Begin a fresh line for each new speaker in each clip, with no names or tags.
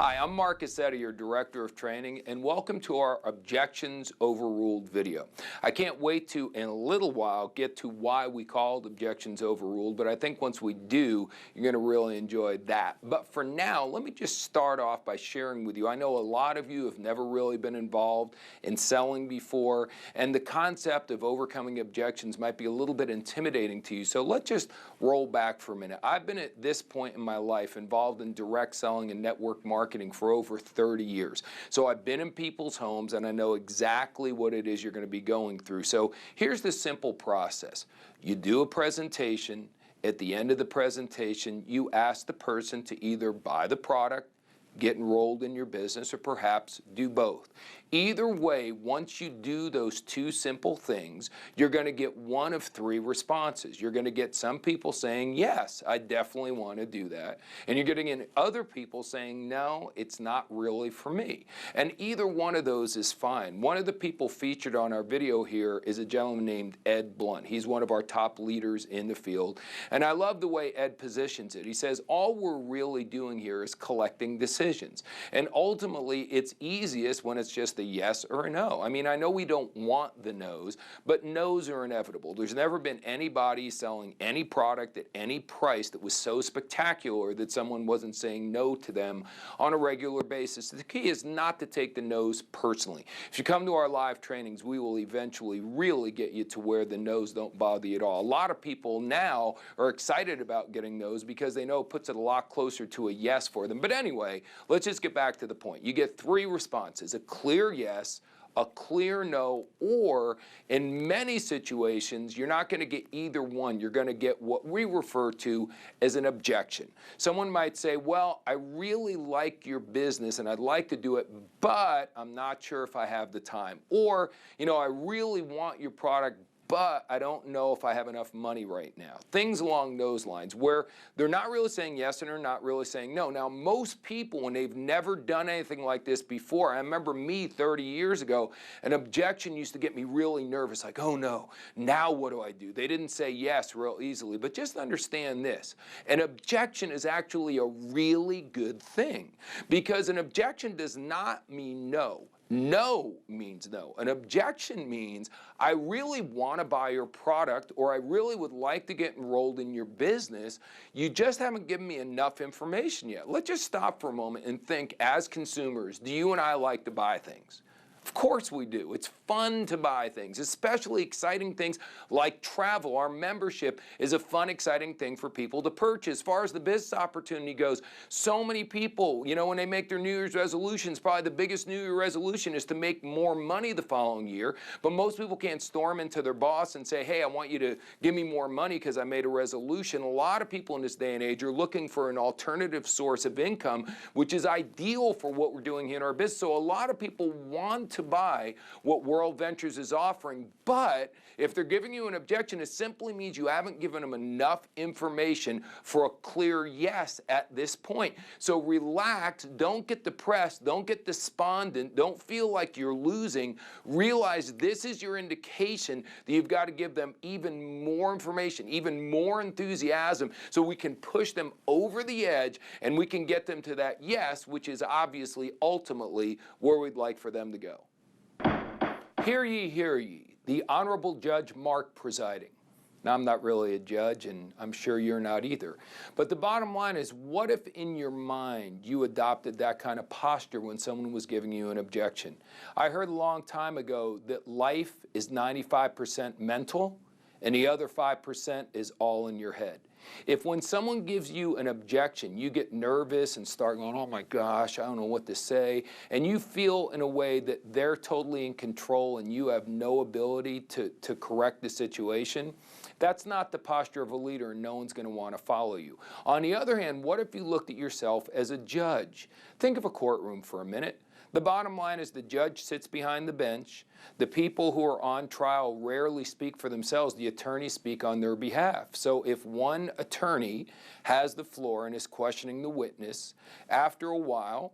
Hi, I'm Marc, Accetta, your Director of Training, and welcome to our Objections Overruled video. I can't wait to, in a little while, get to why we called Objections Overruled, but I think once we do, you're going to really enjoy that. But for now, let me just start off by sharing with you. I know a lot of you have never really been involved in selling before, and the concept of overcoming objections might be a little bit intimidating to you, so let's just roll back for a minute. I've been at this point in my life involved in direct selling and network marketing for over 30 years. So I've been in people's homes and I know exactly what it is you're going to be going through. So here's the simple process. You do a presentation. At the end of the presentation, you ask the person to either buy the product, get enrolled in your business, or perhaps do both. Either way, once you do those two simple things, you're going to get one of three responses. You're going to get some people saying, yes, I definitely want to do that. And you're getting in other people saying, no, it's not really for me. And either one of those is fine. One of the people featured on our video here is a gentleman named Ed Blunt. He's one of our top leaders in the field. And I love the way Ed positions it. He says, all we're really doing here is collecting decisions. And ultimately, it's easiest when it's just a yes or a no. I mean, I know we don't want the no's, but no's are inevitable. There's never been anybody selling any product at any price that was so spectacular that someone wasn't saying no to them on a regular basis. The key is not to take the no's personally. If you come to our live trainings, we will eventually really get you to where the no's don't bother you at all. A lot of people now are excited about getting no's because they know it puts it a lot closer to a yes for them. But anyway, let's just get back to the point. You get three responses: a clear yes, a clear no, or in many situations, you're not going to get either one. You're going to get what we refer to as an objection. Someone might say, well, I really like your business and I'd like to do it, but I'm not sure if I have the time. Or, I really want your product, but I don't know if I have enough money right now. Things along those lines where they're not really saying yes and they're not really saying no. Now, most people, when they've never done anything like this before, I remember me 30 years ago, an objection used to get me really nervous, like, oh no, now what do I do? They didn't say yes real easily, but just understand this. An objection is actually a really good thing because an objection does not mean no. No means no. An objection means I really want to buy your product, or I really would like to get enrolled in your business. You just haven't given me enough information yet. Let's just stop for a moment and think, as consumers, do you and I like to buy things? Of course we do. It's fun to buy things, especially exciting things like travel. Our membership is a fun, exciting thing for people to purchase. As far as the business opportunity goes, so many people, when they make their New Year's resolutions, probably the biggest New Year resolution is to make more money the following year. But most people can't storm into their boss and say, hey, I want you to give me more money because I made a resolution. A lot of people in this day and age are looking for an alternative source of income, which is ideal for what we're doing here in our business. So a lot of people want to buy what World Ventures is offering, but if they're giving you an objection, it simply means you haven't given them enough information for a clear yes at this point. So relax, don't get depressed, don't get despondent, don't feel like you're losing. Realize this is your indication that you've got to give them even more information, even more enthusiasm, so we can push them over the edge and we can get them to that yes, which is obviously ultimately where we'd like for them to go. Hear ye, the Honorable Judge Marc presiding. Now, I'm not really a judge, and I'm sure you're not either. But the bottom line is, what if in your mind you adopted that kind of posture when someone was giving you an objection? I heard a long time ago that life is 95% mental, and the other 5% is all in your head. If when someone gives you an objection, you get nervous and start going, oh my gosh, I don't know what to say, and you feel in a way that they're totally in control and you have no ability to correct the situation, that's not the posture of a leader, and no one's going to want to follow you. On the other hand, what if you looked at yourself as a judge? Think of a courtroom for a minute. The bottom line is the judge sits behind the bench. The people who are on trial rarely speak for themselves. The attorneys speak on their behalf. So if one attorney has the floor and is questioning the witness, after a while,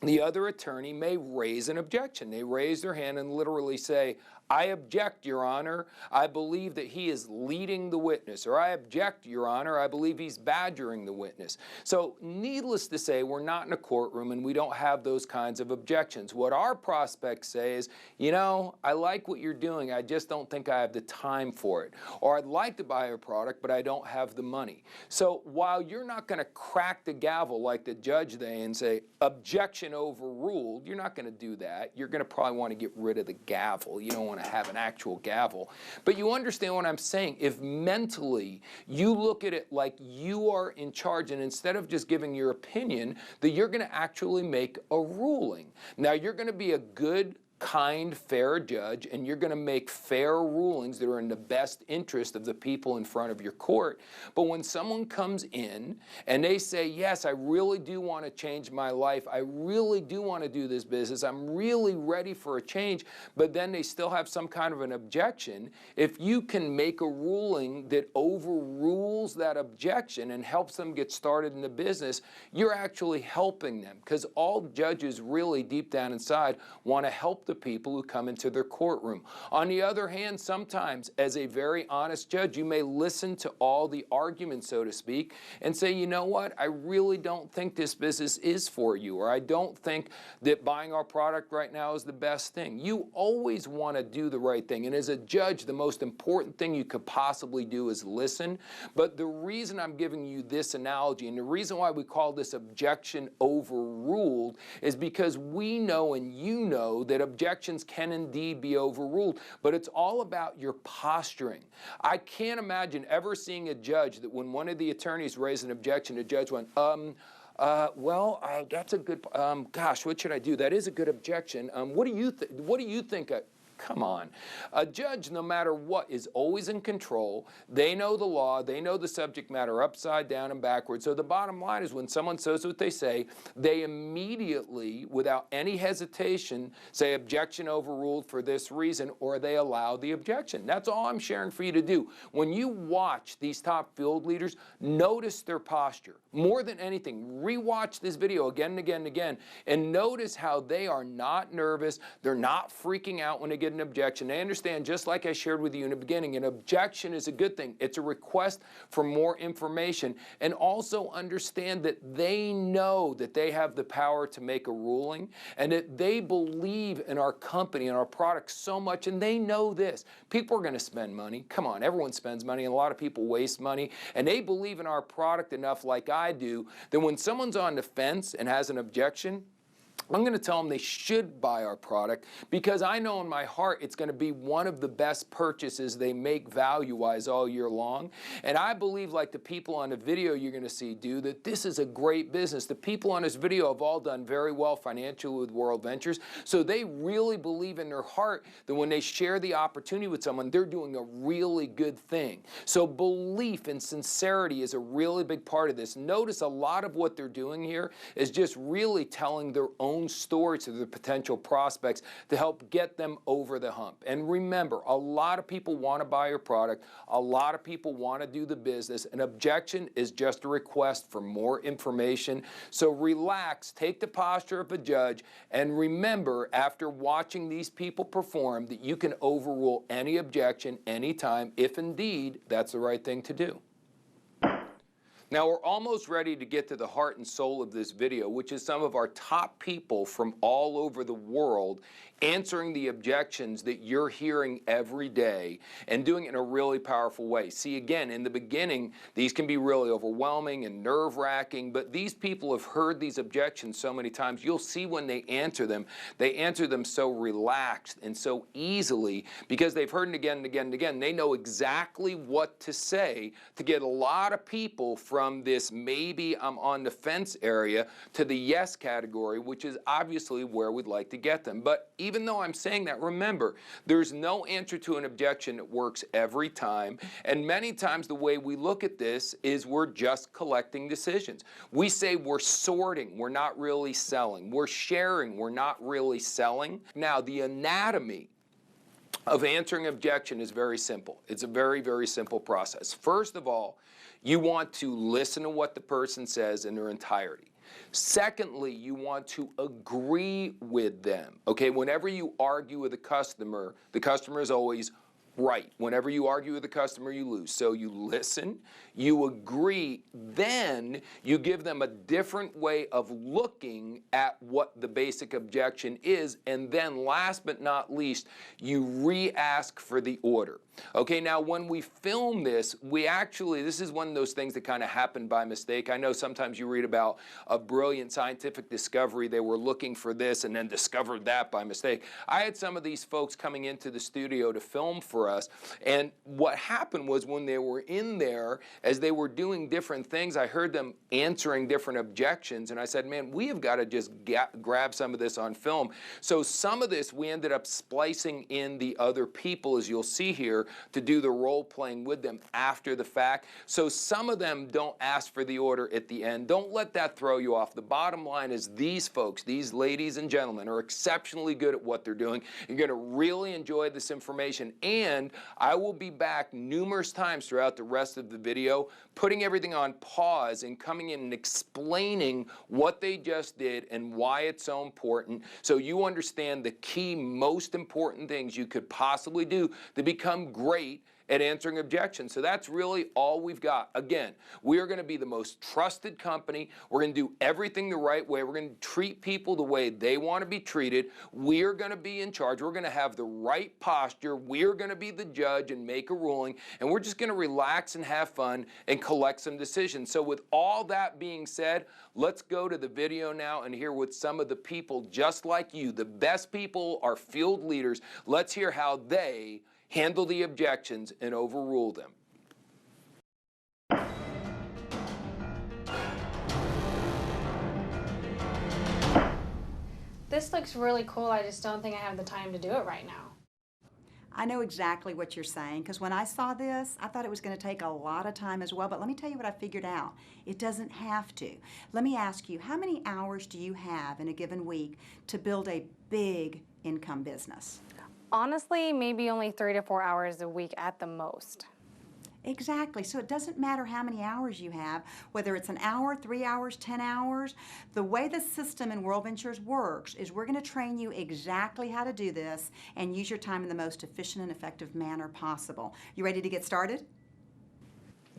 the other attorney may raise an objection. They raise their hand and literally say, I object, Your Honor. I believe that he is leading the witness. Or I object, Your Honor. I believe he's badgering the witness. So needless to say, we're not in a courtroom and we don't have those kinds of objections. What our prospects say is, you know, I like what you're doing. I just don't think I have the time for it. Or I'd like to buy a product, but I don't have the money. So while you're not going to crack the gavel like the judge they and say, objection overruled, you're not going to do that. You're going to probably want to get rid of the gavel. You don't want to have an actual gavel. But you understand what I'm saying. If mentally you look at it like you are in charge, and instead of just giving your opinion, that you're going to actually make a ruling. Now, you're going to be a good, kind, fair judge, and you're going to make fair rulings that are in the best interest of the people in front of your court. But when someone comes in and they say, yes, I really do want to change my life, I really do want to do this business, I'm really ready for a change, but then they still have some kind of an objection, if you can make a ruling that overrules that objection and helps them get started in the business, you're actually helping them, because all judges really deep down inside want to help the people who come into their courtroom. On the other hand, sometimes as a very honest judge, you may listen to all the arguments, so to speak, and say, you know what, I really don't think this business is for you, or I don't think that buying our product right now is the best thing. You always want to do the right thing, and as a judge, the most important thing you could possibly do is listen. But the reason I'm giving you this analogy, and the reason why we call this objection overruled, is because we know and you know that objections can indeed be overruled, but it's all about your posturing. I can't imagine ever seeing a judge that when one of the attorneys raised an objection, the judge went, that's a good, gosh, what should I do? That is a good objection. What do you think? Come on. A judge, no matter what, is always in control. They know the law. They know the subject matter upside down and backwards. So the bottom line is when someone says what they say, they immediately, without any hesitation, say objection overruled for this reason, or they allow the objection. That's all I'm sharing for you to do. When you watch these top field leaders, notice their posture. More than anything, rewatch this video again and again and again, and notice how they are not nervous. They're not freaking out when they get an objection. They understand, just like I shared with you in the beginning, an objection is a good thing. It's a request for more information. And also understand that they know that they have the power to make a ruling, and that they believe in our company and our products so much, and they know this. People are going to spend money. Come on, everyone spends money, and a lot of people waste money, and they believe in our product enough, like I do, that when someone's on the fence and has an objection, I'm going to tell them they should buy our product, because I know in my heart it's going to be one of the best purchases they make value-wise all year long. And I believe, like the people on the video you're going to see do, that this is a great business. The people on this video have all done very well financially with World Ventures, so they really believe in their heart that when they share the opportunity with someone, they're doing a really good thing. So belief and sincerity is a really big part of this. Notice a lot of what they're doing here is just really telling their own story to the potential prospects to help get them over the hump. And remember, a lot of people want to buy your product. A lot of people want to do the business. An objection is just a request for more information. So relax, take the posture of a judge, and remember, after watching these people perform, that you can overrule any objection anytime, if indeed that's the right thing to do. Now, we're almost ready to get to the heart and soul of this video, which is some of our top people from all over the world answering the objections that you're hearing every day and doing it in a really powerful way. See, again, in the beginning, these can be really overwhelming and nerve-wracking, but these people have heard these objections so many times. You'll see when they answer them so relaxed and so easily, because they've heard it again and again and again. They know exactly what to say to get a lot of people from this maybe I'm on the fence area to the yes category, which is obviously where we'd like to get them. But even though I'm saying that, remember, there's no answer to an objection that works every time. And many times the way we look at this is we're just collecting decisions. We say we're sorting, we're not really selling. We're sharing, we're not really selling. Now, the anatomy of answering objection is very simple. It's a very, very simple process. First of all, you want to listen to what the person says in their entirety. Secondly, you want to agree with them. Okay, whenever you argue with the customer is always right. Whenever you argue with the customer, you lose. So you listen, you agree, then you give them a different way of looking at what the basic objection is, and then last but not least, you re-ask for the order. Okay, now when we film this, this is one of those things that kind of happened by mistake. I know sometimes you read about a brilliant scientific discovery, they were looking for this and then discovered that by mistake. I had some of these folks coming into the studio to film for us, and what happened was when they were in there, as they were doing different things, I heard them answering different objections, and I said, man, we have got to just grab some of this on film. So some of this we ended up splicing in the other people, as you'll see here, to do the role playing with them after the fact. So some of them don't ask for the order at the end. Don't let that throw you off. The bottom line is these folks, these ladies and gentlemen, are exceptionally good at what they're doing. You're going to really enjoy this information, and I will be back numerous times throughout the rest of the video, putting everything on pause and coming in and explaining what they just did and why it's so important, so you understand the key, most important things you could possibly do to become great at answering objections. So that's really all we've got. Again, we are going to be the most trusted company. We're going to do everything the right way. We're going to treat people the way they want to be treated. We're going to be in charge. We're going to have the right posture. We're going to be the judge and make a ruling. And we're just going to relax and have fun and collect some decisions. So with all that being said, let's go to the video now and hear what some of the people just like you, the best people, are field leaders. Let's hear how they handle the objections and overrule them.
This looks really cool. I just don't think I have the time to do it right now.
I know exactly what you're saying, because when I saw this, I thought it was going to take a lot of time as well, but let me tell you what I figured out. It doesn't have to. Let me ask you, how many hours do you have in a given week to build a big income business?
Honestly, maybe only 3 to 4 hours a week at the most.
Exactly. So it doesn't matter how many hours you have, whether it's an hour, 3 hours, 10 hours. The way the system in World Ventures works is we're going to train you exactly how to do this and use your time in the most efficient and effective manner possible. You ready to get started?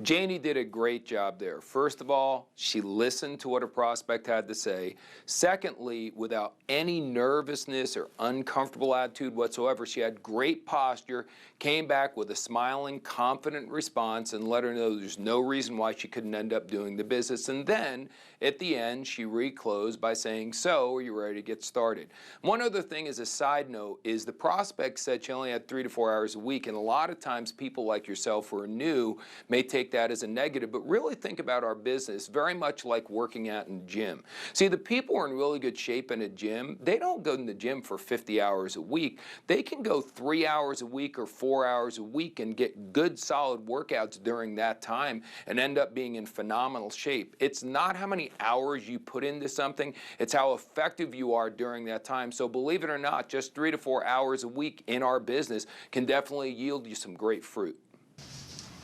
Janie did a great job there. First of all, she listened to what a prospect had to say. Secondly, without any nervousness or uncomfortable attitude whatsoever, she had great posture, came back with a smiling, confident response, and let her know there's no reason why she couldn't end up doing the business. And then, at the end, she reclosed by saying, so, are you ready to get started? One other thing as a side note is the prospect said she only had 3 to 4 hours a week, and a lot of times people like yourself who are new may take that as a negative, but really think about our business very much like working out in the gym. See, the people who are in really good shape in a gym, they don't go in the gym for 50 hours a week. They can go 3 hours a week or 4 hours a week and get good solid workouts during that time and end up being in phenomenal shape. It's not how many hours you put into something, it's how effective you are during that time. So believe it or not, just 3 to 4 hours a week in our business can definitely yield you some great fruit.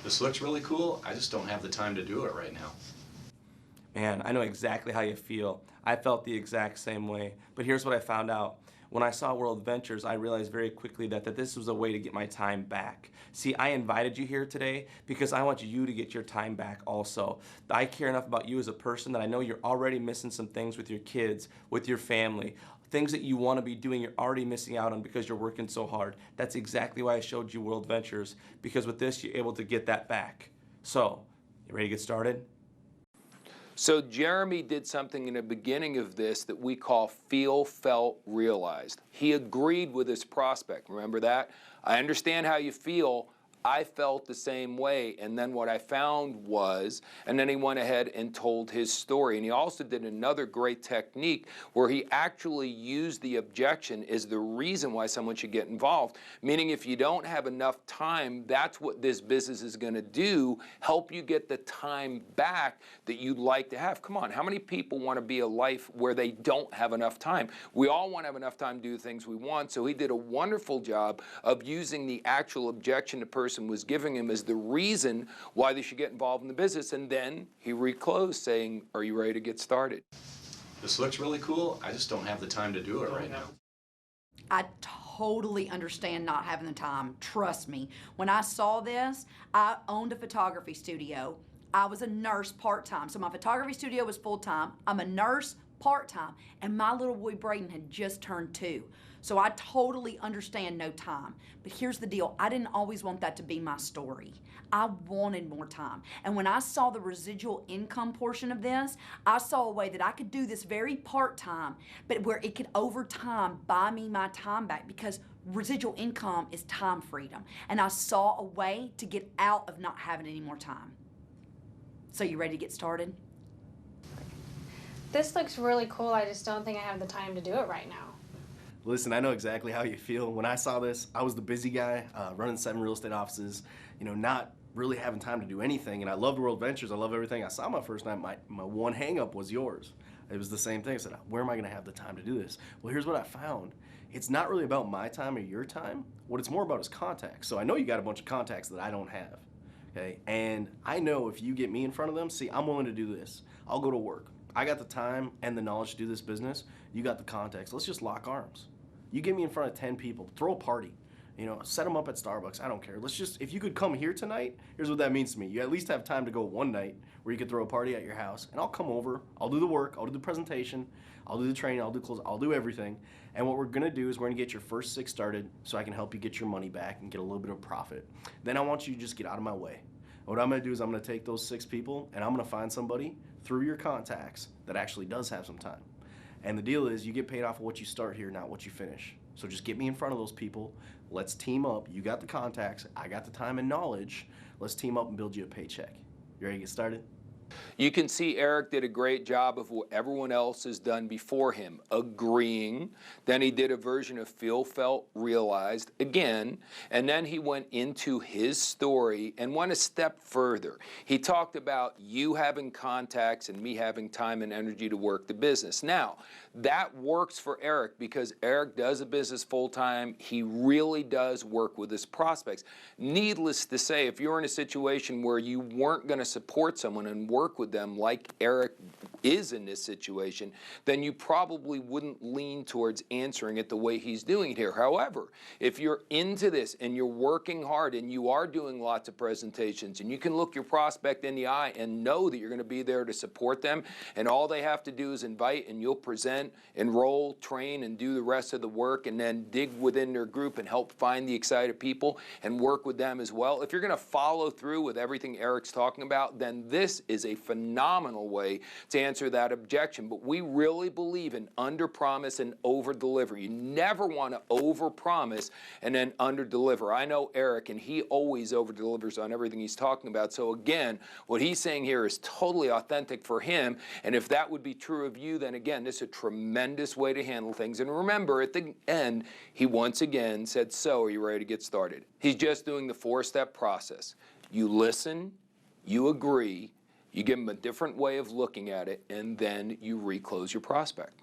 This looks really cool, I just don't have the time to do it right now.
Man, I know exactly how you feel. I felt the exact same way. But here's what I found out. When I saw World Ventures, I realized very quickly that this was a way to get my time back. See, I invited you here today because I want you to get your time back also. I care enough about you as a person that I know you're already missing some things with your kids, with your family. Things that you want to be doing, you're already missing out on because you're working so hard. That's exactly why I showed you World Ventures, because with this, you're able to get that back. So, you ready to get started?
So Jeremy did something in the beginning of this that we call feel, felt, realized. He agreed with his prospect. Remember that? I understand how you feel. I felt the same way, and then what I found was, and then he went ahead and told his story. And he also did another great technique where he actually used the objection as the reason why someone should get involved. Meaning if you don't have enough time, that's what this business is going to do, help you get the time back that you'd like to have. Come on, how many people want to be a life where they don't have enough time? We all want to have enough time to do the things we want, so he did a wonderful job of using the actual objection to person person was giving him as the reason why they should get involved in the business. And then he reclosed saying, are you ready to get started?
This looks really cool. I just don't have the time to do it right now.
I totally understand not having the time. Trust me. When I saw this, I owned a photography studio. I was a nurse part-time. So my photography studio was full-time. I'm a nurse part-time. And my little boy Braden had just turned 2. So I totally understand no time. But here's the deal. I didn't always want that to be my story. I wanted more time. And when I saw the residual income portion of this, I saw a way that I could do this very part-time, but where it could over time buy me my time back, because residual income is time freedom. And I saw a way to get out of not having any more time. So you ready to get started?
This looks really cool. I just don't think I have the time to do it right now.
Listen, I know exactly how you feel. When I saw this, I was the busy guy, running 7 real estate offices, not really having time to do anything. And I loved World Ventures. I love everything. I saw my first night. My one hang up was yours. It was the same thing. I said, where am I going to have the time to do this? Well, here's what I found. It's not really about my time or your time. What it's more about is contacts. So I know you got a bunch of contacts that I don't have. Okay? And I know if you get me in front of them, see, I'm willing to do this. I'll go to work. I got the time and the knowledge to do this business. You got the contacts. Let's just lock arms. You get me in front of 10 people, throw a party. Set them up at Starbucks. I don't care. Let's just, if you could come here tonight, here's what that means to me. You at least have time to go one night where you could throw a party at your house, and I'll come over. I'll do the work. I'll do the presentation. I'll do the training. I'll do clothes. I'll do everything. And what we're going to do is we're going to get your first 6 started so I can help you get your money back and get a little bit of profit. Then I want you to just get out of my way. What I'm going to do is I'm going to take those 6 people, and I'm going to find somebody through your contacts that actually does have some time. And the deal is you get paid off of what you start here, not what you finish. So just get me in front of those people. Let's team up. You got the contacts. I got the time and knowledge. Let's team up and build you a paycheck. You ready to get started?
You can see Eric did a great job of what everyone else has done before him, agreeing. Then he did a version of feel, felt, realized again, and then he went into his story and went a step further. He talked about you having contacts and me having time and energy to work the business. Now, that works for Eric because Eric does a business full-time. He really does work with his prospects. Needless to say, if you're in a situation where you weren't going to support someone and work with them like Eric is in this situation, then you probably wouldn't lean towards answering it the way he's doing it here. However, if you're into this and you're working hard and you are doing lots of presentations and you can look your prospect in the eye and know that you're going to be there to support them, and all they have to do is invite and you'll present, enroll, train, and do the rest of the work, and then dig within their group and help find the excited people and work with them as well. If you're going to follow through with everything Eric's talking about, then this is a phenomenal way to answer that objection. But we really believe in under-promise and over-deliver. You never want to over-promise and then under-deliver. I know Eric, and he always over-delivers on everything he's talking about. So again, what he's saying here is totally authentic for him, and if that would be true of you, then again, this is a tremendous way to handle things. And remember, at the end, he once again said, so are you ready to get started? He's just doing the 4-step process. You listen, you agree, you give them a different way of looking at it, and then you reclose your prospect.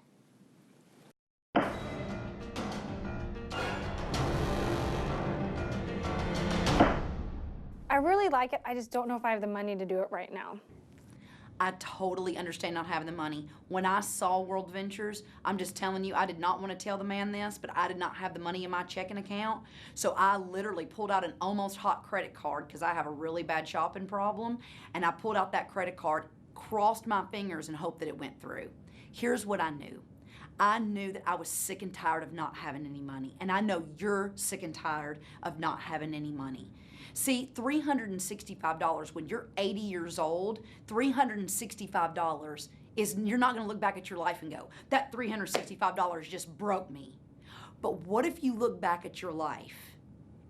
I really like it. I just don't know if I have the money to do it right now.
I totally understand not having the money. When I saw World Ventures, I'm just telling you, I did not want to tell the man this, but I did not have the money in my checking account. So I literally pulled out an almost hot credit card because I have a really bad shopping problem. And I pulled out that credit card, crossed my fingers and hoped that it went through. Here's what I knew. I knew that I was sick and tired of not having any money. And I know you're sick and tired of not having any money. See, $365, when you're 80 years old, $365 is, you're not gonna look back at your life and go, that $365 just broke me. But what if you look back at your life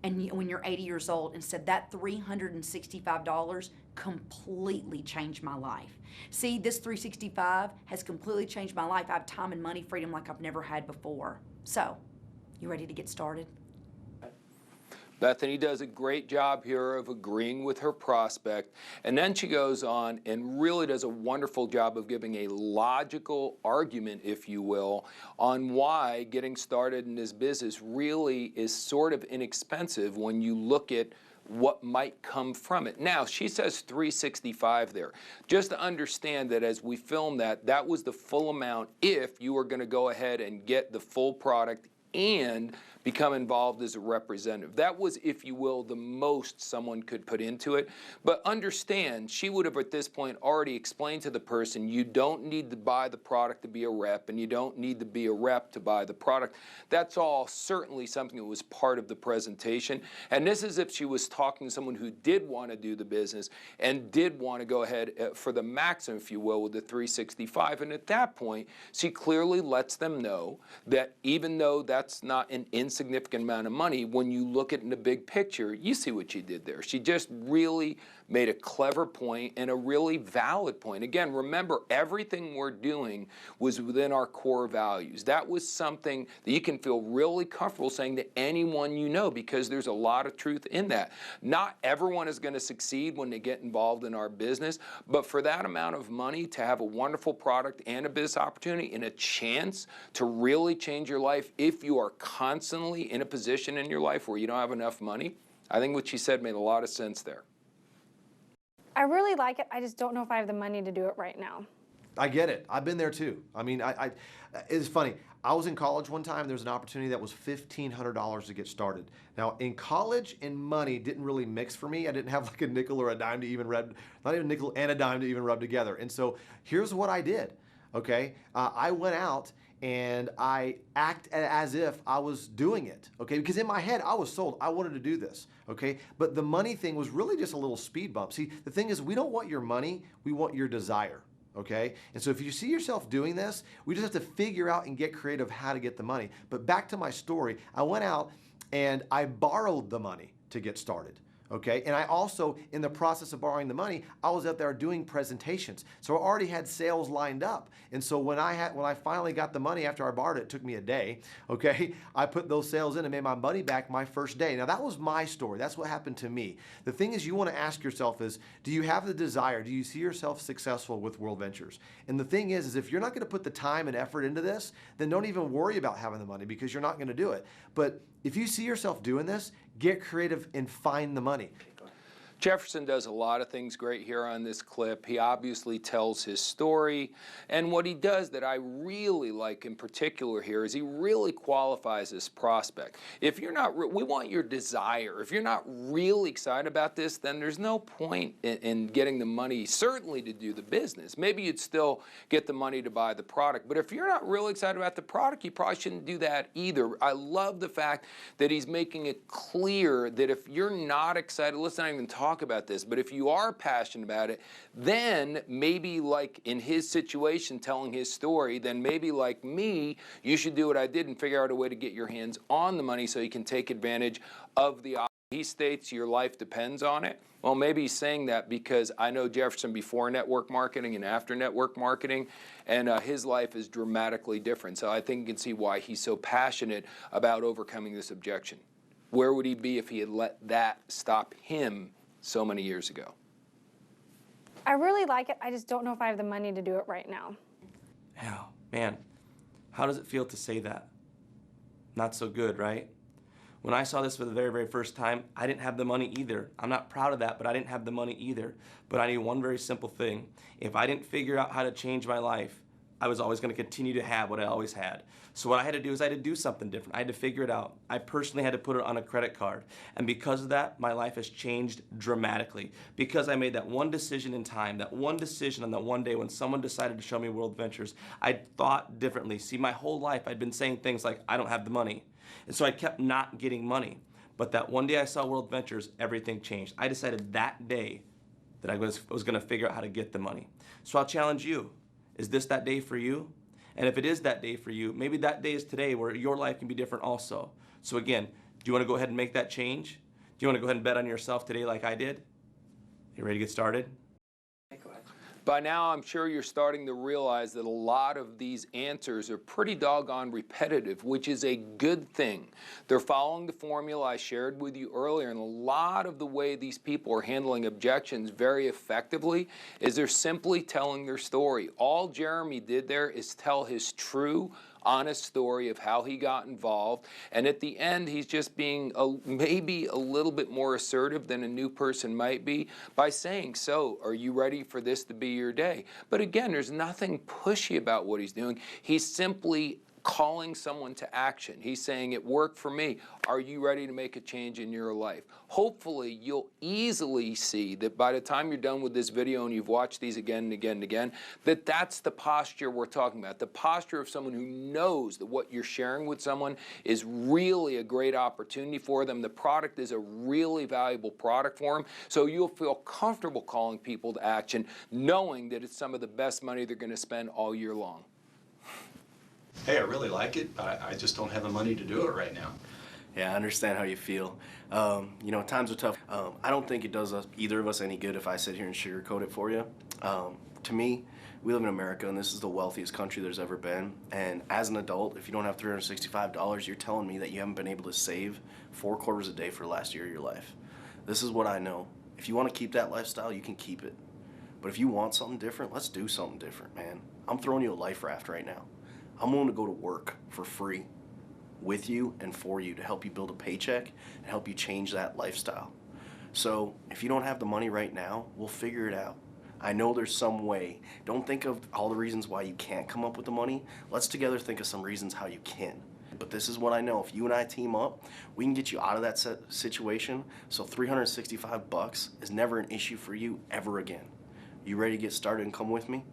and when you're 80 years old and said, that $365 completely changed my life. See, this 365 has completely changed my life. I have time and money freedom like I've never had before. So, you ready to get started?
Bethany does a great job here of agreeing with her prospect, and then she goes on and really does a wonderful job of giving a logical argument, if you will, on why getting started in this business really is sort of inexpensive when you look at what might come from it. Now, she says 365 there. Just to understand that as we film that, that was the full amount if you were going to go ahead and get the full product and become involved as a representative. That was, if you will, the most someone could put into it. But understand, she would have at this point already explained to the person, you don't need to buy the product to be a rep, and you don't need to be a rep to buy the product. That's all certainly something that was part of the presentation. And this is if she was talking to someone who did want to do the business and did want to go ahead for the maximum, if you will, with the 365. And at that point, she clearly lets them know that even though that's not an insignificant amount of money, when you look at it in the big picture, you see what she did there. She just really made a clever point and a really valid point. Again, remember, everything we're doing was within our core values. That was something that you can feel really comfortable saying to anyone you know, because there's a lot of truth in that. Not everyone is going to succeed when they get involved in our business, but for that amount of money to have a wonderful product and a business opportunity and a chance to really change your life if you are constantly in a position in your life where you don't have enough money, I think what she said made a lot of sense there.
I really like it. I just don't know if I have the money to do it right now.
I get it. I've been there too. I mean, it's funny. I was in college one time. There was an opportunity that was $1,500 to get started. Now, in college and money didn't really mix for me. I didn't have like a nickel or a dime to even rub, not even a nickel and a dime to even rub together. And so here's what I did. Okay, I went out and I act as if I was doing it, okay? Because in my head, I was sold. I wanted to do this, okay? But the money thing was really just a little speed bump. See, the thing is, we don't want your money, we want your desire, okay? And so if you see yourself doing this, we just have to figure out and get creative how to get the money. But back to my story, I went out and I borrowed the money to get started. Okay, and I also, in the process of borrowing the money, I was out there doing presentations. So I already had sales lined up. And so when I finally got the money after I borrowed it took me a day, okay, I put those sales in and made my money back my first day. Now that was my story. That's what happened to me. The thing is, you want to ask yourself is, do you have the desire? Do you see yourself successful with World Ventures? And the thing is if you're not going to put the time and effort into this, then don't even worry about having the money because you're not going to do it. But if you see yourself doing this, get creative and find the money.
Jefferson does a lot of things great here on this clip. He obviously tells his story, and what he does that I really like in particular here is he really qualifies this prospect. If you're not, we want your desire. If you're not really excited about this, then there's no point in getting the money, certainly to do the business. Maybe you'd still get the money to buy the product, but if you're not really excited about the product, you probably shouldn't do that either. I love the fact that he's making it clear that if you're not excited, let's not even talk about this, but if you are passionate about it, then maybe like in his situation telling his story, then maybe like me, you should do what I did and figure out a way to get your hands on the money so you can take advantage of the opportunity. He states your life depends on it. Well, maybe he's saying that because I know Jefferson before network marketing and after network marketing, and his life is dramatically different. So I think you can see why he's so passionate about overcoming this objection. Where would he be if he had let that stop him so many years ago?
I really like it. I just don't know if I have the money to do it right now.
Yeah, man, how does it feel to say that? Not so good, right? When I saw this for the very, very first time, I didn't have the money either. I'm not proud of that, but I didn't have the money either. But I knew one very simple thing. If I didn't figure out how to change my life, I was always going to continue to have what I always had. So what I had to do is I had to do something different. I had to figure it out. I personally had to put it on a credit card. And because of that, my life has changed dramatically. Because I made that one decision in time, that one decision on that one day when someone decided to show me World Ventures, I thought differently. See, my whole life I'd been saying things like, I don't have the money. And so I kept not getting money. But that one day I saw World Ventures, everything changed. I decided that day that I was going to figure out how to get the money. So I'll challenge you. Is this that day for you? And if it is that day for you, maybe that day is today where your life can be different also. So again, do you want to go ahead and make that change? Do you want to go ahead and bet on yourself today like I did? You ready to get started?
Go ahead. By now, I'm sure you're starting to realize that a lot of these answers are pretty doggone repetitive, which is a good thing. They're following the formula I shared with you earlier, and a lot of the way these people are handling objections very effectively is they're simply telling their story. All Jeremy did there is tell his true, honest story of how he got involved. And at the end, he's just being maybe a little bit more assertive than a new person might be by saying, so, are you ready for this to be your day? But again, there's nothing pushy about what he's doing. He's simply calling someone to action. He's saying, it worked for me. Are you ready to make a change in your life? Hopefully, you'll easily see that by the time you're done with this video and you've watched these again and again and again, that that's the posture we're talking about. The posture of someone who knows that what you're sharing with someone is really a great opportunity for them. The product is a really valuable product for them. So you'll feel comfortable calling people to action, knowing that it's some of the best money they're going to spend all year long.
Hey, I really like it, but I just don't have the money to do it right now.
Yeah, I understand how you feel. You know, times are tough. I don't think it does either of us any good if I sit here and sugarcoat it for you. To me, we live in America, and this is the wealthiest country there's ever been. And as an adult, if you don't have $365, you're telling me that you haven't been able to save 4 quarters a day for the last year of your life. This is what I know. If you want to keep that lifestyle, you can keep it. But if you want something different, let's do something different, man. I'm throwing you a life raft right now. I'm willing to go to work for free with you and for you to help you build a paycheck and help you change that lifestyle. So if you don't have the money right now, we'll figure it out. I know there's some way. Don't think of all the reasons why you can't come up with the money. Let's together think of some reasons how you can. But this is what I know. If you and I team up, we can get you out of that situation. So $365 is never an issue for you ever again. You ready to get started and come with me?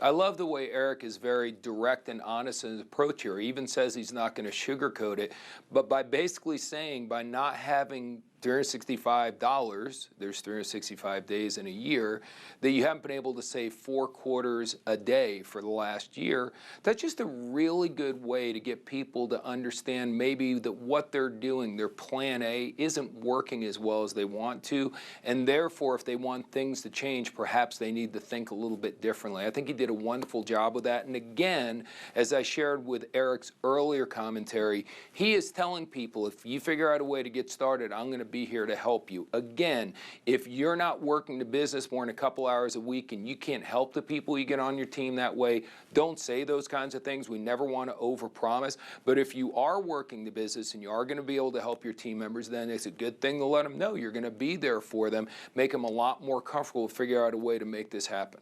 I love the way Eric is very direct and honest in his approach here. He even says he's not going to sugarcoat it, but by basically saying by not having $365, there's 365 days in a year, that you haven't been able to save 4 quarters a day for the last year, that's just a really good way to get people to understand maybe that what they're doing, their plan A, isn't working as well as they want to, and therefore if they want things to change, perhaps they need to think a little bit differently. I think he did a wonderful job with that, and again, as I shared with Eric's earlier commentary, he is telling people, if you figure out a way to get started, I'm going to be here to help you. Again, if you're not working the business more than a couple hours a week and you can't help the people you get on your team that way, don't say those kinds of things. We never want to overpromise. But if you are working the business and you are going to be able to help your team members, then it's a good thing to let them know you're going to be there for them, make them a lot more comfortable, figure out a way to make this happen.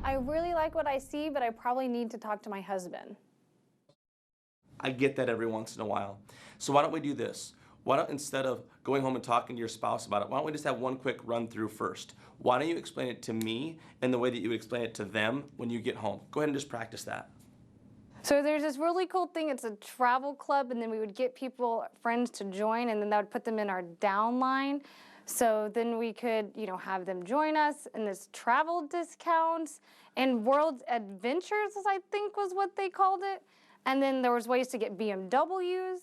I really like what I see, but I probably need to talk to my husband.
I get that every once in a while. So why don't we do this? Why don't, instead of going home and talking to your spouse about it, why don't we just have one quick run through first? Why don't you explain it to me in the way that you would explain it to them when you get home? Go ahead and just practice that.
So there's this really cool thing. It's a travel club, and then we would get people, friends to join, and then that would put them in our downline. So then we could, you know, have them join us in this travel discounts and World Adventures, I think was what they called it. And then there was ways to get BMWs.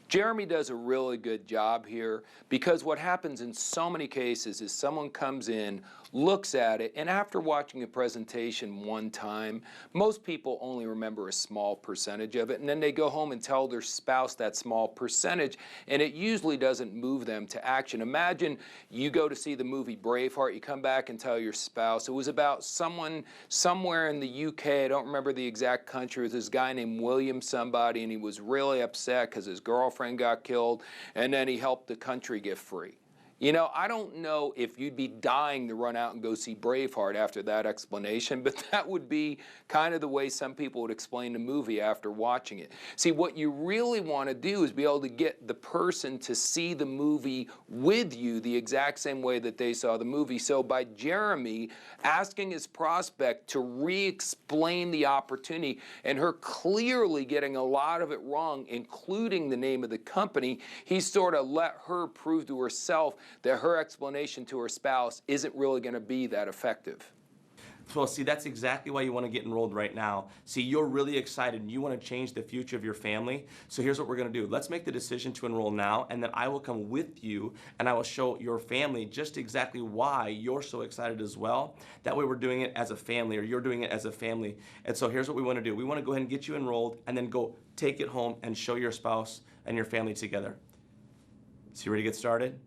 Jeremy does a really good job here because what happens in so many cases is someone comes in, looks at it, and after watching a presentation one time, most people only remember a small percentage of it, and then they go home and tell their spouse that small percentage, and it usually doesn't move them to action. Imagine you go to see the movie Braveheart, you come back and tell your spouse, it was about someone somewhere in the UK, I don't remember the exact country, it was this guy named William somebody, and he was really upset because his girlfriend got killed, and then he helped the country get free. You know, I don't know if you'd be dying to run out and go see Braveheart after that explanation, but that would be kind of the way some people would explain the movie after watching it. See, what you really want to do is be able to get the person to see the movie with you the exact same way that they saw the movie. So by Jeremy asking his prospect to re-explain the opportunity and her clearly getting a lot of it wrong, including the name of the company, he sort of let her prove to herself that her explanation to her spouse isn't really going to be that effective.
Well, see, that's exactly why you want to get enrolled right now. See, you're really excited and you want to change the future of your family. So here's what we're going to do. Let's make the decision to enroll now, and then I will come with you and I will show your family just exactly why you're so excited as well. That way we're doing it as a family, or you're doing it as a family. And so here's what we want to do. We want to go ahead and get you enrolled and then go take it home and show your spouse and your family together. So you ready to get started?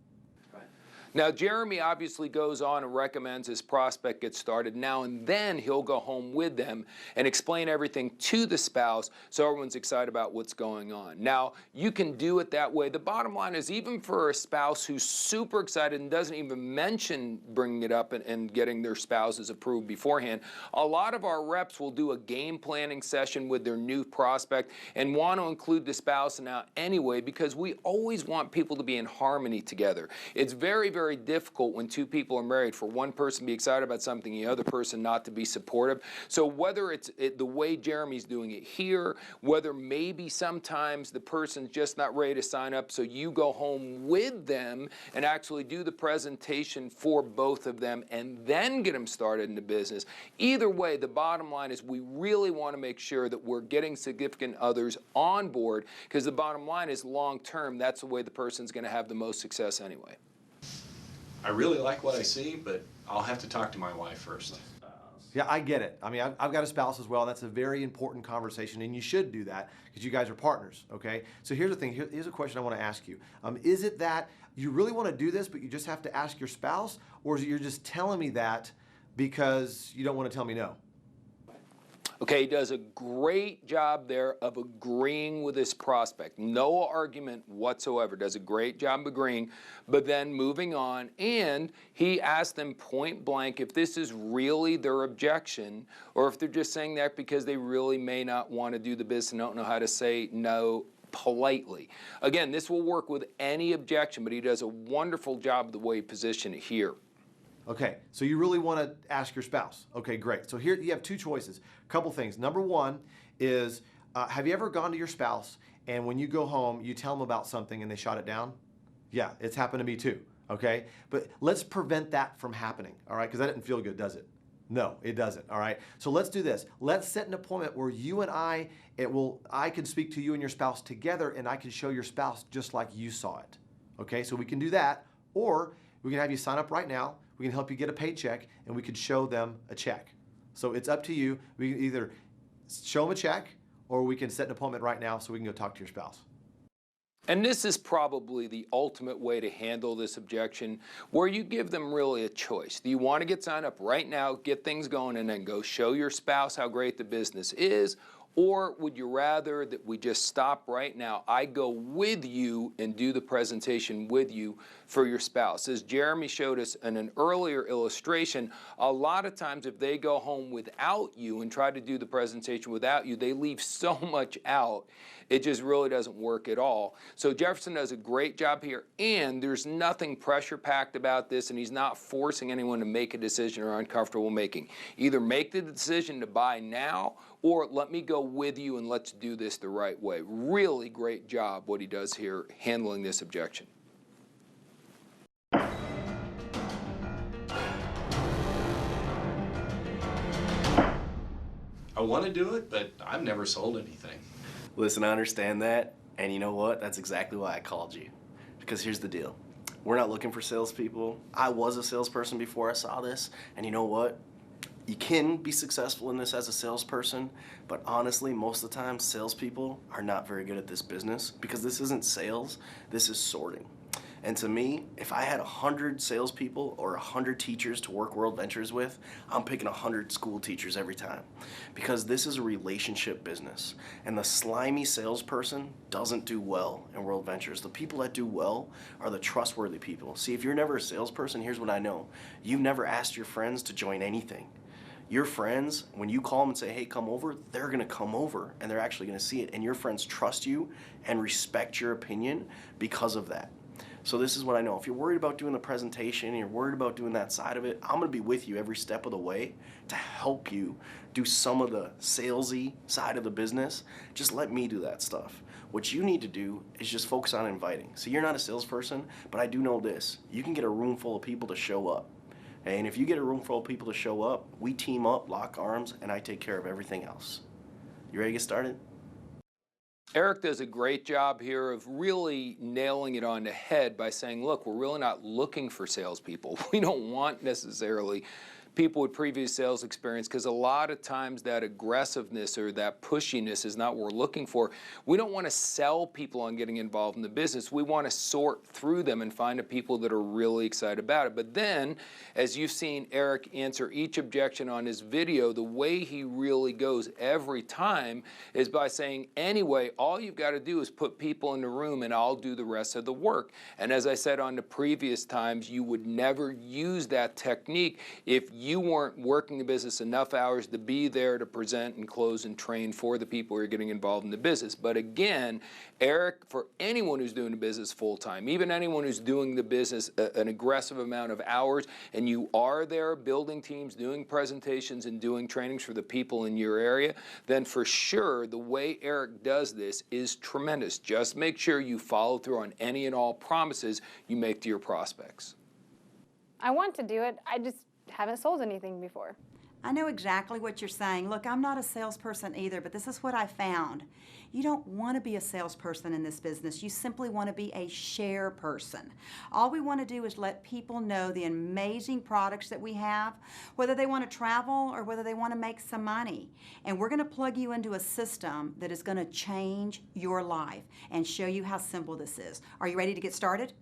Now, Jeremy obviously goes on and recommends his prospect get started. Now and then he'll go home with them and explain everything to the spouse so everyone's excited about what's going on. Now, you can do it that way. The bottom line is, even for a spouse who's super excited and doesn't even mention bringing it up and getting their spouses approved beforehand, a lot of our reps will do a game planning session with their new prospect and want to include the spouse now anyway, because we always want people to be in harmony together. It's very, very difficult when two people are married for one person to be excited about something and the other person not to be supportive. So whether it's the way Jeremy's doing it here, whether maybe sometimes the person's just not ready to sign up, so you go home with them and actually do the presentation for both of them and then get them started in the business. Either way, the bottom line is we really want to make sure that we're getting significant others on board, because the bottom line is long term, that's the way the person's going to have the most success anyway.
I really like what I see, but I'll have to talk to my wife first.
Yeah, I get it. I mean, I've got a spouse as well. That's a very important conversation, and you should do that because you guys are partners, okay? So here's the thing. Here's a question I want to ask you. Is it that you really want to do this, but you just have to ask your spouse, or is it you're just telling me that because you don't want to tell me no?
Okay, he does a great job there of agreeing with his prospect. No argument whatsoever. Does a great job agreeing, but then moving on. And he asked them point blank if this is really their objection, or if they're just saying that because they really may not want to do the business and don't know how to say no politely. Again, this will work with any objection, but he does a wonderful job of the way he positioned it here.
Okay, so you really want to ask your spouse. Okay, great. So here you have two choices. A couple things. Number one is, have you ever gone to your spouse and when you go home, you tell them about something and they shot it down? Yeah, it's happened to me too, okay? But let's prevent that from happening, all right? Because that didn't feel good, does it? No, it doesn't, all right? So let's do this. Let's set an appointment where you and I can speak to you and your spouse together, and I can show your spouse just like you saw it, okay? So we can do that, or we can have you sign up right now. We can help you get a paycheck, and we could show them a check. So it's up to you. We can either show them a check, or we can set an appointment right now so we can go talk to your spouse.
And this is probably the ultimate way to handle this objection, where you give them really a choice. Do you want to get signed up right now, get things going, and then go show your spouse how great the business is? Or would you rather that we just stop right now? I go with you and do the presentation with you for your spouse. As Jeremy showed us in an earlier illustration, a lot of times if they go home without you and try to do the presentation without you, they leave so much out, it just really doesn't work at all. So Jefferson does a great job here, and there's nothing pressure-packed about this, and he's not forcing anyone to make a decision or uncomfortable making. Either make the decision to buy now, or let me go with you and let's do this the right way. Really great job what he does here handling this objection.
I want to do it, but I've never sold anything.
Listen, I understand that, and you know what? That's exactly why I called you. Because here's the deal. We're not looking for salespeople. I was a salesperson before I saw this, and you know what? You can be successful in this as a salesperson, but honestly, most of the time, salespeople are not very good at this business because this isn't sales, this is sorting. And to me, if I had 100 salespeople or 100 teachers to work World Ventures with, I'm picking 100 school teachers every time. Because this is a relationship business. And the slimy salesperson doesn't do well in World Ventures. The people that do well are the trustworthy people. See, if you're never a salesperson, here's what I know. You've never asked your friends to join anything. Your friends, when you call them and say, hey, come over, they're gonna come over and they're actually gonna see it. And your friends trust you and respect your opinion because of that. So this is what I know. If you're worried about doing the presentation, and you're worried about doing that side of it, I'm gonna be with you every step of the way to help you do some of the salesy side of the business. Just let me do that stuff. What you need to do is just focus on inviting. So you're not a salesperson, but I do know this. You can get a room full of people to show up. And if you get a room full of people to show up, we team up, lock arms, and I take care of everything else. You ready to get started?
Eric does a great job here of really nailing it on the head by saying, look, we're really not looking for salespeople. We don't want necessarily people with previous sales experience, because a lot of times that aggressiveness or that pushiness is not what we're looking for. We don't want to sell people on getting involved in the business. We want to sort through them and find the people that are really excited about it. But then, as you've seen Eric answer each objection on his video, the way he really goes every time is by saying, anyway, all you've got to do is put people in the room and I'll do the rest of the work. And as I said on the previous times, you would never use that technique if you weren't working the business enough hours to be there to present and close and train for the people who are getting involved in the business. But again, Eric, for anyone who's doing the business full-time, even anyone who's doing the business an aggressive amount of hours, and you are there building teams, doing presentations, and doing trainings for the people in your area, then for sure the way Eric does this is tremendous. Just make sure you follow through on any and all promises you make to your prospects.
I want to do it, I just haven't sold anything before.
I know exactly what you're saying. Look, I'm not a salesperson either, but this is what I found. You don't want to be a salesperson in this business. You simply want to be a share person. All we want to do is let people know the amazing products that we have, whether they want to travel or whether they want to make some money. And we're going to plug you into a system that is going to change your life and show you how simple this is. Are you ready to get started?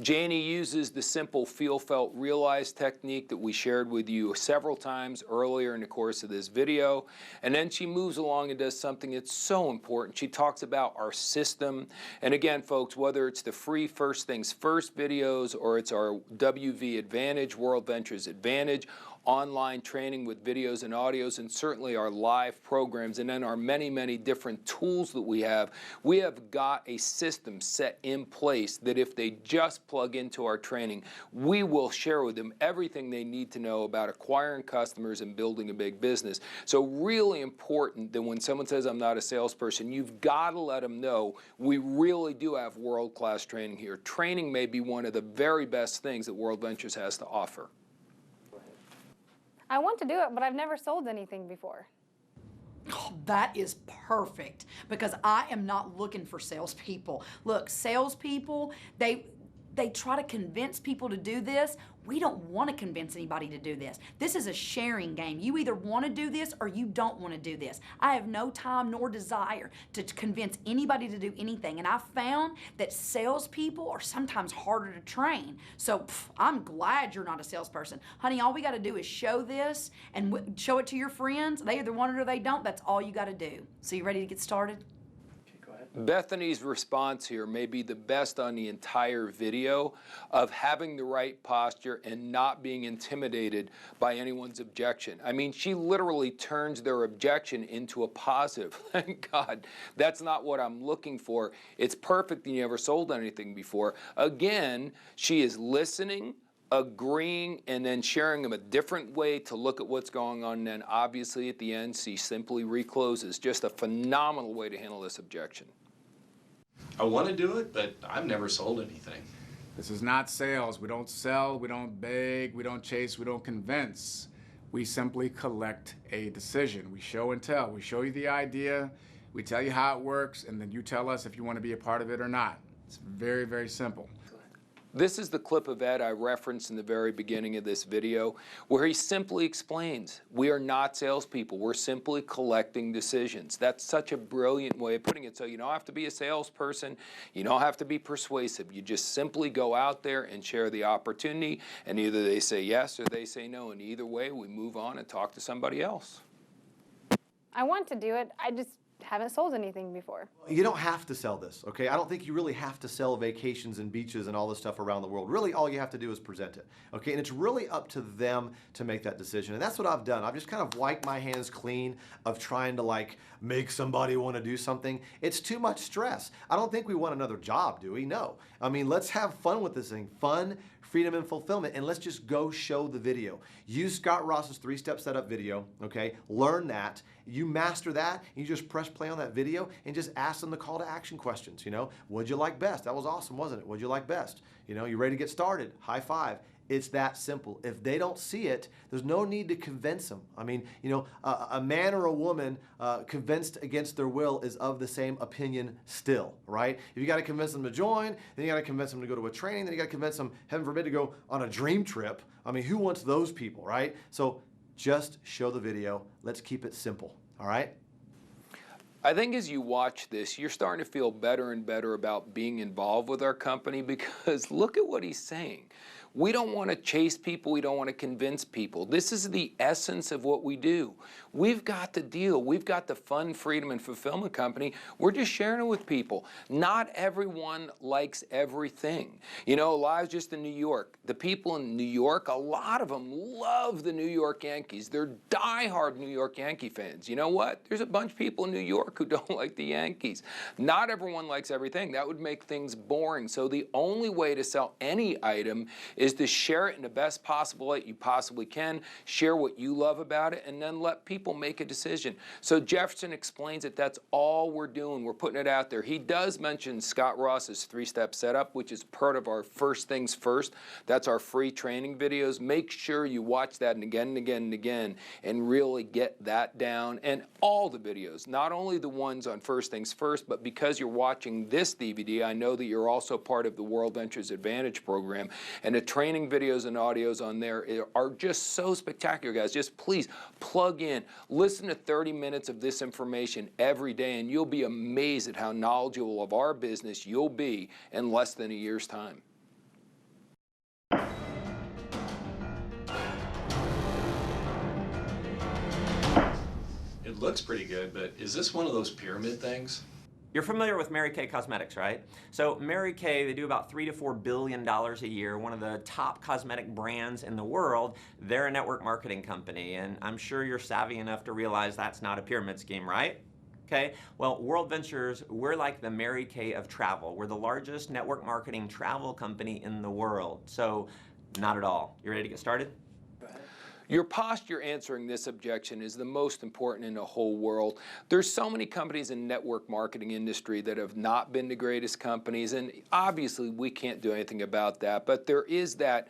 Janie uses the simple feel, felt, realize technique that we shared with you several times earlier in the course of this video. And then she moves along and does something that's so important. She talks about our system. And again, folks, whether it's the free First Things First videos or it's our WV Advantage, World Ventures Advantage, online training with videos and audios, and certainly our live programs, and then our many, many different tools that we have got a system set in place that if they just plug into our training, we will share with them everything they need to know about acquiring customers and building a big business. So really important that when someone says, I'm not a salesperson, you've got to let them know we really do have world-class training here. Training may be one of the very best things that World Ventures has to offer.
I want to do it, but I've never sold anything before.
Oh, that is perfect, because I am not looking for salespeople. Look, salespeople, they try to convince people to do this. We don't want to convince anybody to do this. This is a sharing game. You either want to do this or you don't want to do this. I have no time nor desire to convince anybody to do anything. And I found that salespeople are sometimes harder to train. So I'm glad you're not a salesperson. Honey, all we got to do is show this and show it to your friends. They either want it or they don't. That's all you got to do. So you ready to get started?
Bethany's response here may be the best on the entire video of having the right posture and not being intimidated by anyone's objection. I mean, she literally turns their objection into a positive. Thank God. That's not what I'm looking for. It's perfect that you never sold anything before. Again, she is listening, agreeing, and then sharing them a different way to look at what's going on. And then obviously at the end, she simply recloses. Just a phenomenal way to handle this objection.
I want to do it, but I've never sold anything.
This is not sales. We don't sell, we don't beg, we don't chase, we don't convince. We simply collect a decision. We show and tell. We show you the idea, we tell you how it works, and then you tell us if you want to be a part of it or not. It's very, very simple.
This is the clip of Ed I referenced in the very beginning of this video, where he simply explains, we are not salespeople, we're simply collecting decisions. That's such a brilliant way of putting it. So you don't have to be a salesperson, you don't have to be persuasive, you just simply go out there and share the opportunity, and either they say yes or they say no, and either way we move on and talk to somebody else.
I want to do it, I just haven't sold anything before.
You don't have to sell this, okay? I don't think you really have to sell vacations and beaches and all this stuff around the world. Really, all you have to do is present it, okay? And it's really up to them to make that decision. And that's what I've done. I've just kind of wiped my hands clean of trying to like make somebody want to do something. It's too much stress. I don't think we want another job, do we? No. I mean, let's have fun with this thing. Fun, freedom, and fulfillment, and let's just go show the video. Use Scott Ross's 3-step setup video, okay? Learn that. You master that, you just press play on that video and just ask them the call to action questions, you know? What'd you like best? That was awesome, wasn't it? What'd you like best? You know, you ready to get started? High five. It's that simple. If they don't see it, there's no need to convince them. I mean, you know, a man or a woman convinced against their will is of the same opinion still, right? If you got to convince them to join, then you got to convince them to go to a training, then you got to convince them, heaven forbid, to go on a dream trip. I mean, who wants those people, right? So just show the video. Let's keep it simple, all right?
I think as you watch this, you're starting to feel better and better about being involved with our company, because look at what he's saying. We don't want to chase people. We don't want to convince people. This is the essence of what we do. We've got the deal. We've got the fun, freedom, and fulfillment company. We're just sharing it with people. Not everyone likes everything. You know, I was just in New York. The people in New York, a lot of them love the New York Yankees. They're diehard New York Yankee fans. You know what? There's a bunch of people in New York who don't like the Yankees. Not everyone likes everything. That would make things boring. So the only way to sell any item is to share it in the best possible way you possibly can, share what you love about it, and then let people make a decision. So Jefferson explains that that's all we're doing. We're putting it out there. He does mention Scott Ross's 3-step setup, which is part of our First Things First. That's our free training videos. Make sure you watch that and again and again and again and really get that down. And all the videos, not only the ones on First Things First, but because you're watching this DVD, I know that you're also part of the World Ventures Advantage program, and the training videos and audios on there are just so spectacular, guys. Just please plug in, listen to 30 minutes of this information every day, and you'll be amazed at how knowledgeable of our business you'll be in less than a year's time.
It looks pretty good, but is this one of those pyramid things?
You're familiar with Mary Kay Cosmetics, right? So Mary Kay, they do about $3 to $4 billion a year, one of the top cosmetic brands in the world. They're a network marketing company, and I'm sure you're savvy enough to realize that's not a pyramid scheme, right? Okay, well, World Ventures, we're like the Mary Kay of travel. We're the largest network marketing travel company in the world. So not at all. You ready to get started?
Your posture answering this objection is the most important in the whole world. There's so many companies in the network marketing industry that have not been the greatest companies, and obviously we can't do anything about that, but there is that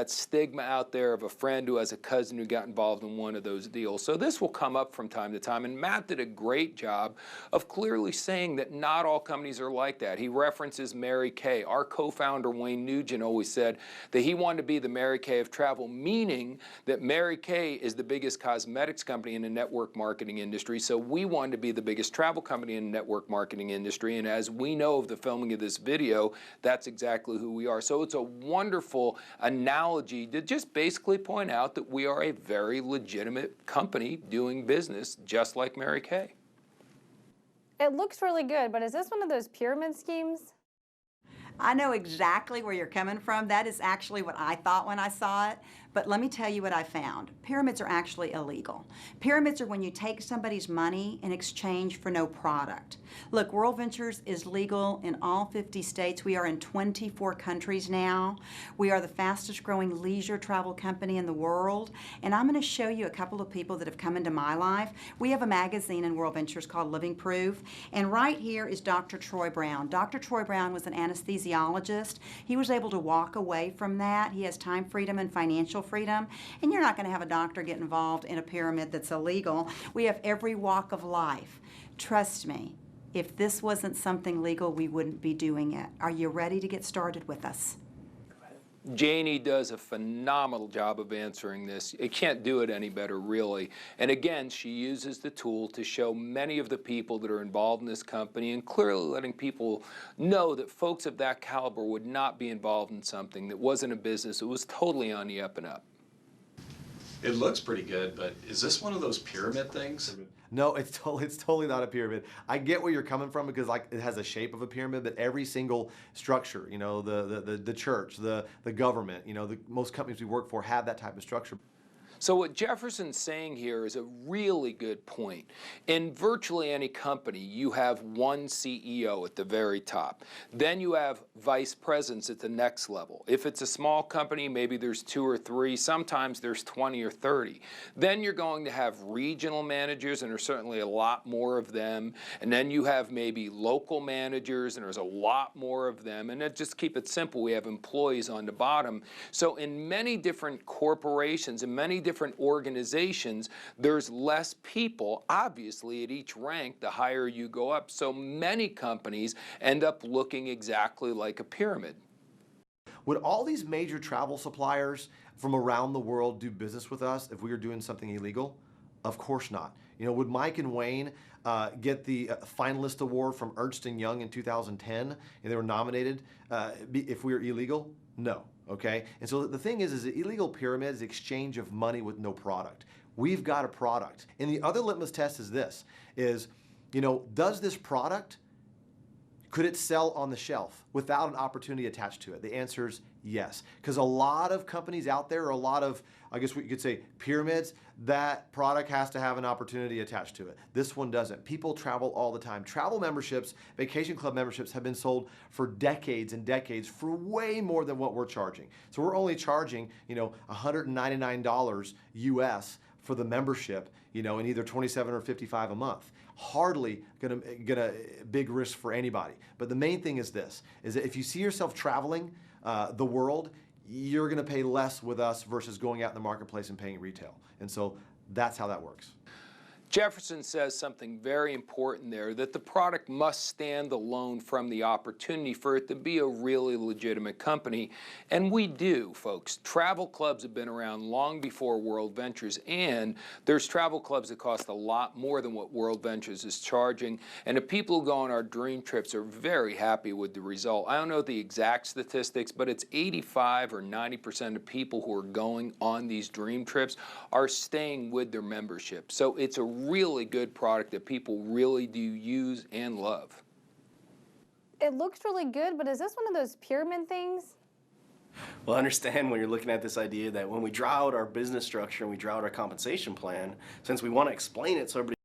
stigma out there of a friend who has a cousin who got involved in one of those deals. So this will come up from time to time, and Matt did a great job of clearly saying that not all companies are like that. He references Mary Kay. Our co-founder Wayne Nugent always said that he wanted to be the Mary Kay of travel, meaning that Mary Kay is the biggest cosmetics company in the network marketing industry, so we wanted to be the biggest travel company in the network marketing industry, and as we know of the filming of this video, that's exactly who we are. So it's a wonderful analogy to just basically point out that we are a very legitimate company doing business just like Mary Kay.
It looks really good, but is this one of those pyramid schemes?
I know exactly where you're coming from. That is actually what I thought when I saw it. But let me tell you what I found. Pyramids are actually illegal. Pyramids are when you take somebody's money in exchange for no product. Look, World Ventures is legal in all 50 states. We are in 24 countries now. We are the fastest growing leisure travel company in the world. And I'm going to show you a couple of people that have come into my life. We have a magazine in World Ventures called Living Proof. And right here is Dr. Troy Brown. Dr. Troy Brown was an anesthesiologist. He was able to walk away from that. He has time freedom and financial freedom, and you're not going to have a doctor get involved in a pyramid that's illegal. We have every walk of life. Trust me, if this wasn't something legal, we wouldn't be doing it. Are you ready to get started with us?
Janie does a phenomenal job of answering this. It can't do it any better, really. And again, she uses the tool to show many of the people that are involved in this company and clearly letting people know that folks of that caliber would not be involved in something that wasn't a business. It was totally on the up and up.
It looks pretty good, but is this one of those pyramid things?
No, it's totally not a pyramid. I get where you're coming from because like it has a shape of a pyramid, but every single structure, you know, the church, the government, you know, most companies we work for have that type of structure.
So what Jefferson's saying here is a really good point. In virtually any company, you have one CEO at the very top. Then you have vice presidents at the next level. If it's a small company, maybe there's 2 or 3. Sometimes there's 20 or 30. Then you're going to have regional managers, and there's certainly a lot more of them. And then you have maybe local managers, and there's a lot more of them. And then just keep it simple, we have employees on the bottom. So in many different corporations, in many different organizations, there's less people, obviously, at each rank the higher you go up. So many companies end up looking exactly like a pyramid.
Would all these major travel suppliers from around the world do business with us if we were doing something illegal? Of course not. You know, would Mike and Wayne get the finalist award from Ernst & Young in 2010 and they were nominated if we were illegal? No. Okay? And so the thing is the illegal pyramid is exchange of money with no product. We've got a product. And the other litmus test is this, is, you know, does this product, could it sell on the shelf without an opportunity attached to it? The answer is yes. Because a lot of companies out there, or a lot of, I guess we could say, pyramids, that product has to have an opportunity attached to it. This one doesn't. People travel all the time. Travel memberships, vacation club memberships have been sold for decades and decades for way more than what we're charging. So we're only charging, you know, $199 US for the membership, you know, and either 27 or 55 a month. Hardly gonna big risk for anybody. But the main thing is this, is that if you see yourself traveling the world, you're gonna pay less with us versus going out in the marketplace and paying retail. And so that's how that works.
Jefferson says something very important there, that the product must stand alone from the opportunity for it to be a really legitimate company. And we do, folks. Travel clubs have been around long before World Ventures, and there's travel clubs that cost a lot more than what World Ventures is charging. And the people who go on our dream trips are very happy with the result. I don't know the exact statistics, but it's 85 or 90% of people who are going on these dream trips are staying with their membership. So it's a really good product that people really do use and love.
It looks really good, but is this one of those pyramid things?
Well, understand when you're looking at this idea that when we draw out our business structure and we draw out our compensation plan, since we want to explain it so everybody